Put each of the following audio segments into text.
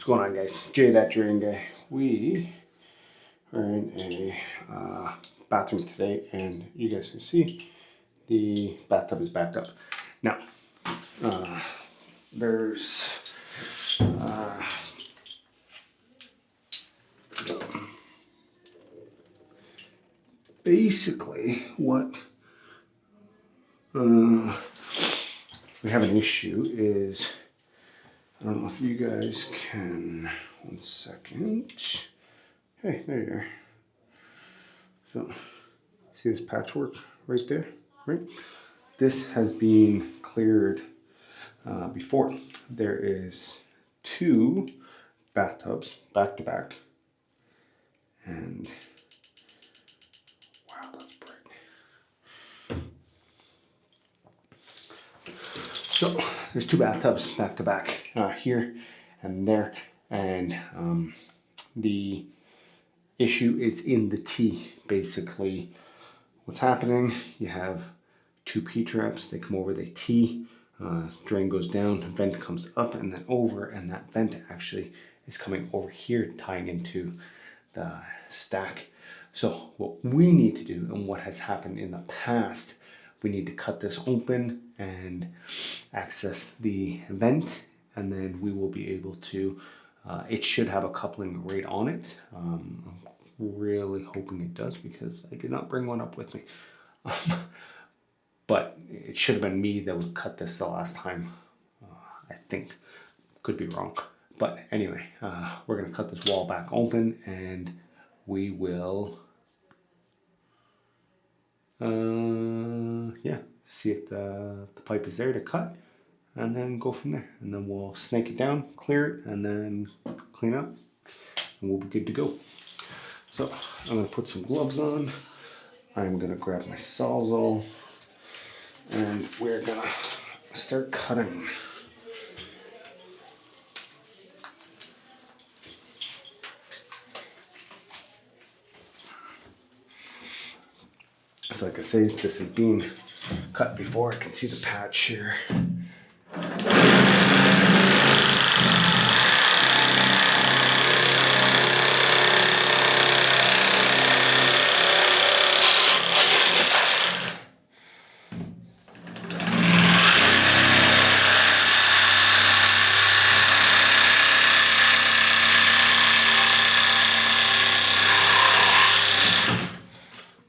What's going on, guys? Jay, that Drain Guy. We are in a bathroom today, and you guys can see the bathtub is backed up. Now, there's basically what we have an issue is, I don't know if you guys can, one second. Hey, there you are. So, see this patchwork right there, right? This has been cleared before. There is 2 bathtubs back to back. And, wow, that's bright. So, there's 2 bathtubs back to back here and there. And the issue is in the T. Basically, what's happening, you have 2 P-traps, they come over the T, drain goes down, vent comes up and then over, and that vent actually is coming over here, tying into the stack. So what we need to do, and what has happened in the past, we need to cut this open and access the vent, and then we will be able to, it should have a coupling right on it. I'm really hoping it does, because I did not bring one up with me. But it should have been me that would cut this the last time. I think. Could be wrong. But anyway, we're going to cut this wall back open, and we will see if the pipe is there to cut, and then go from there. And then we'll snake it down, clear it, and then clean up, and we'll be good to go. So I'm going to put some gloves on. I'm going to grab my Sawzall, and we're going to start cutting. So like I say, this is being cut before. I can see the patch here.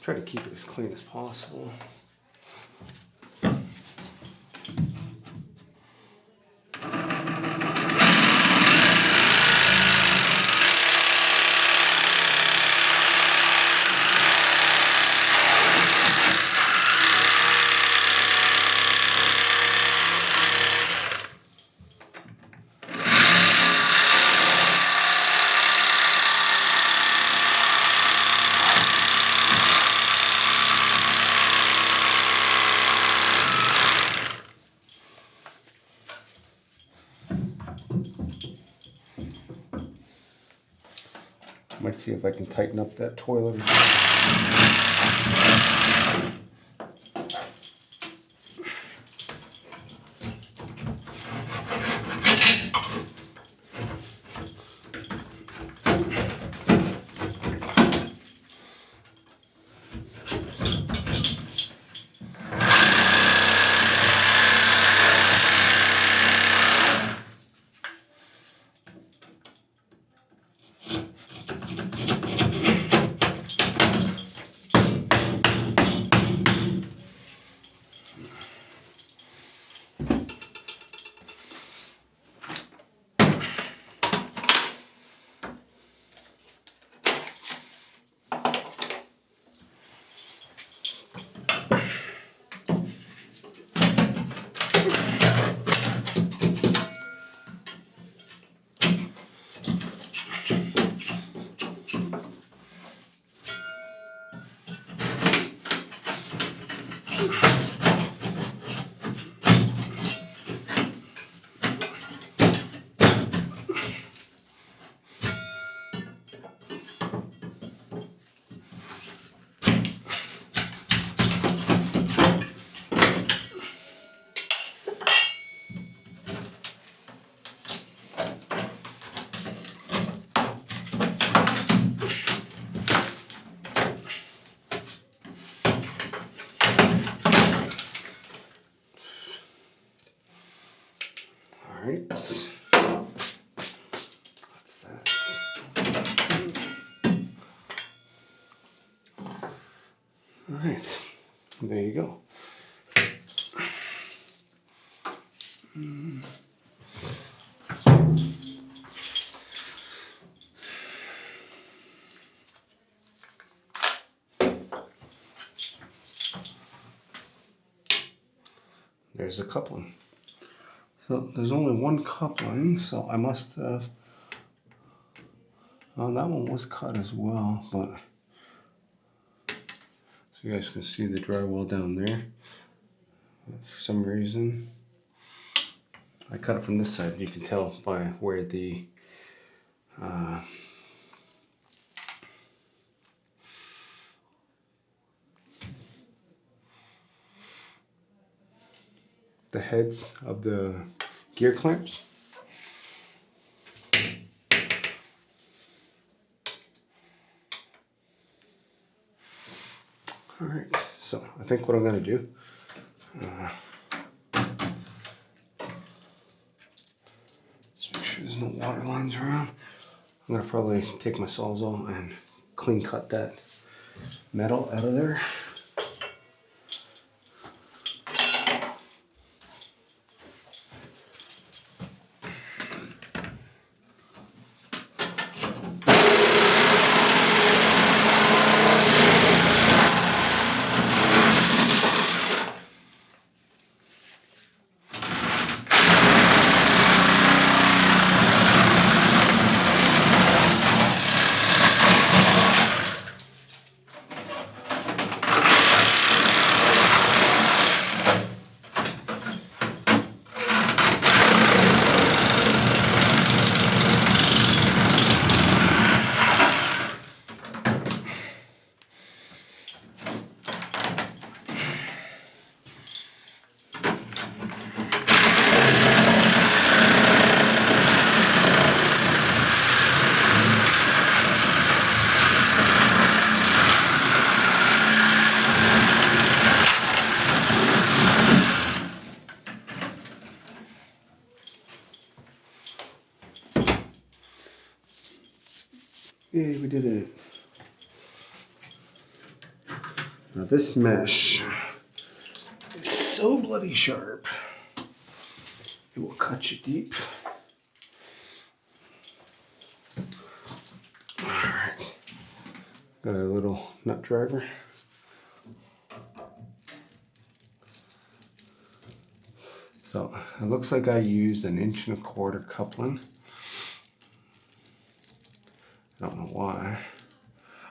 Try to keep it as clean as possible. Might see if I can tighten up that toilet. right. What's that? All right. There you go. There's a coupling. So there's only one coupling, so I must have, oh, that one was cut as well, but, so you guys can see the drywall down there. For some reason, I cut it from this side. You can tell by where the heads of the gear clamps. All right, so I think what I'm gonna do, just make sure there's no water lines around. I'm gonna probably take my Sawzall and clean cut that metal out of there. Yay, we did it. Now this mesh is so bloody sharp, it will cut you deep. All right, got a little nut driver. So it looks like I used 1 1/4 inch coupling. I don't know why.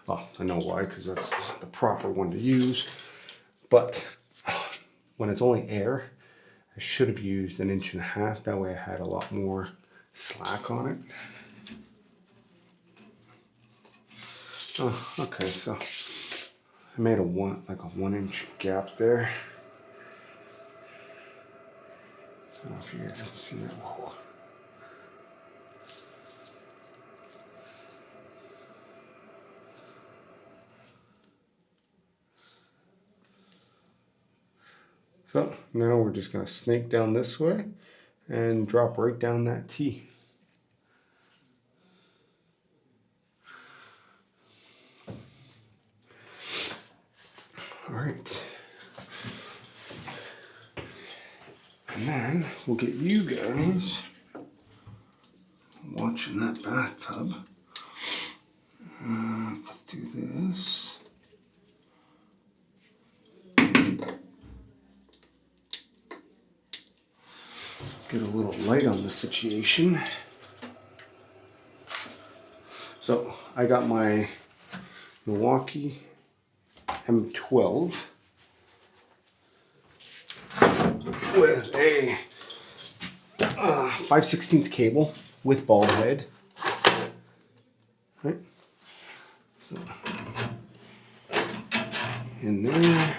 Well, I know why, because that's the proper one to use. But when it's only air, I should have used 1.5 inches. That way I had a lot more slack on it. Oh, okay, so I made a 1 inch gap there. I don't know if you guys can see that. Whoa. So now we're just going to snake down this way and drop right down that T. All right. And then we'll get you guys watching that bathtub. Let's do this. Get a little light on the situation. So I got my Milwaukee M12 with a 5/16 cable with ball head. Right. So in there.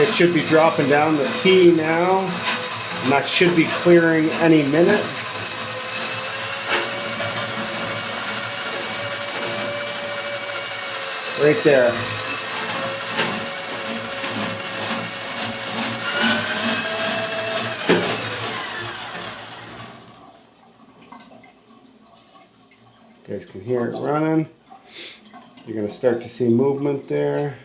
Okay, it should be dropping down the T now, and that should be clearing any minute. Right there. You guys can hear it running. You're going to start to see movement there.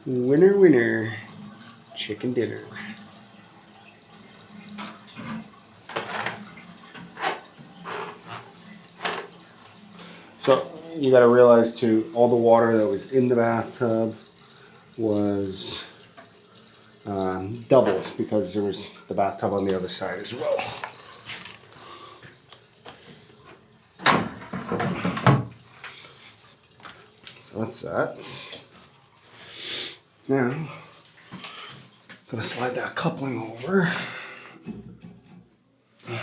Winner, winner, chicken dinner. So you got to realize too, all the water that was in the bathtub was double because there was the bathtub on the other side as well. So that's that. Now, I'm gonna slide that coupling over. I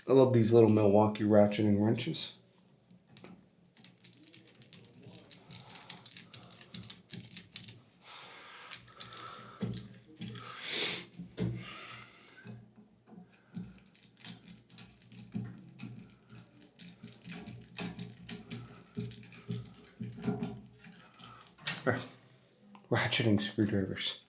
love these little Milwaukee ratcheting wrenches. Ratcheting screwdrivers.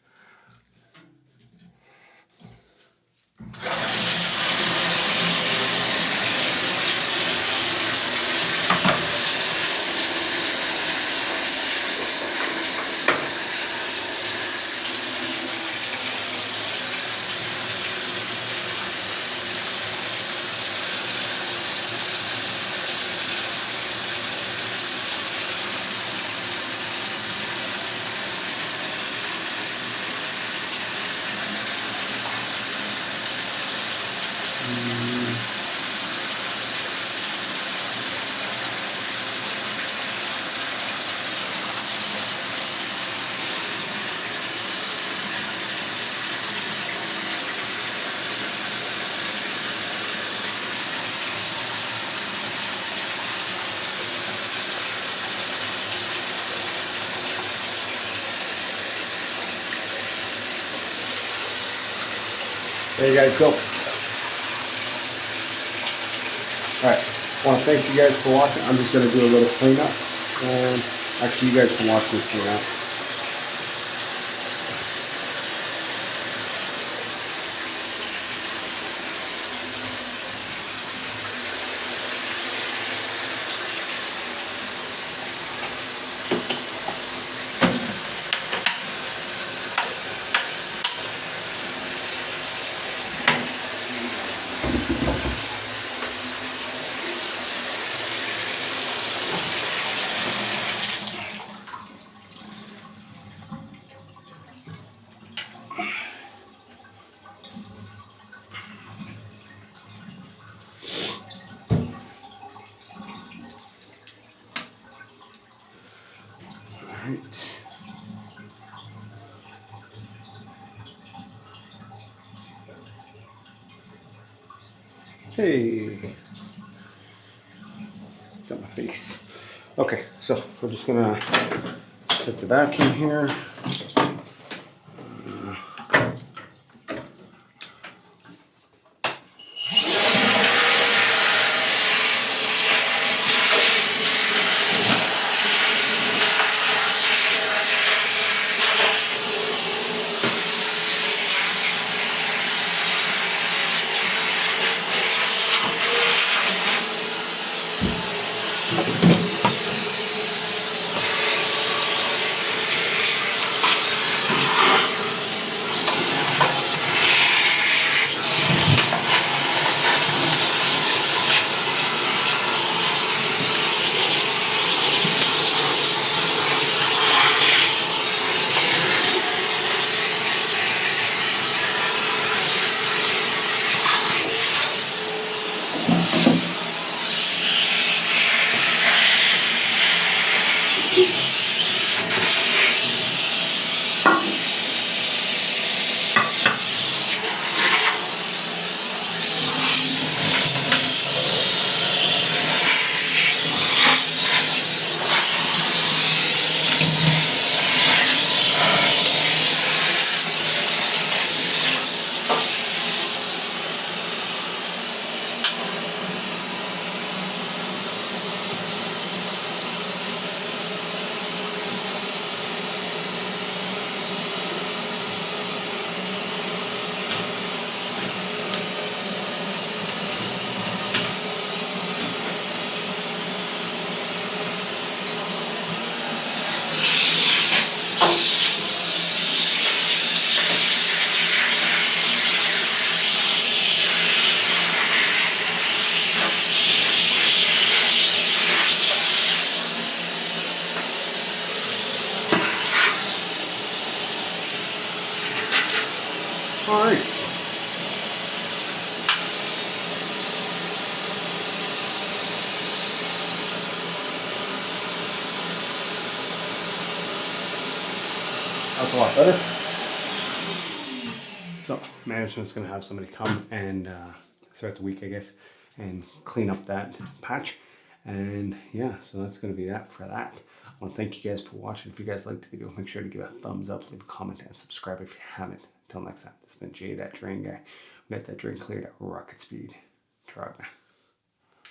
There you guys go. Alright, I want to thank you guys for watching. I'm just going to do a little cleanup. And actually, you guys can watch this cleanup. Alright. Hey. Got my face. Okay, so we're just gonna take the vacuum here. That's a lot better. So management's going to have somebody come and throughout the week, I guess, and clean up that patch. And yeah, so that's going to be that for that. I want to thank you guys for watching. If you guys liked the video, make sure to give it a thumbs up, leave a comment, and subscribe if you haven't. Until next time, this has been Jay, that drain guy. We got that drain cleared at rocket speed. Try it.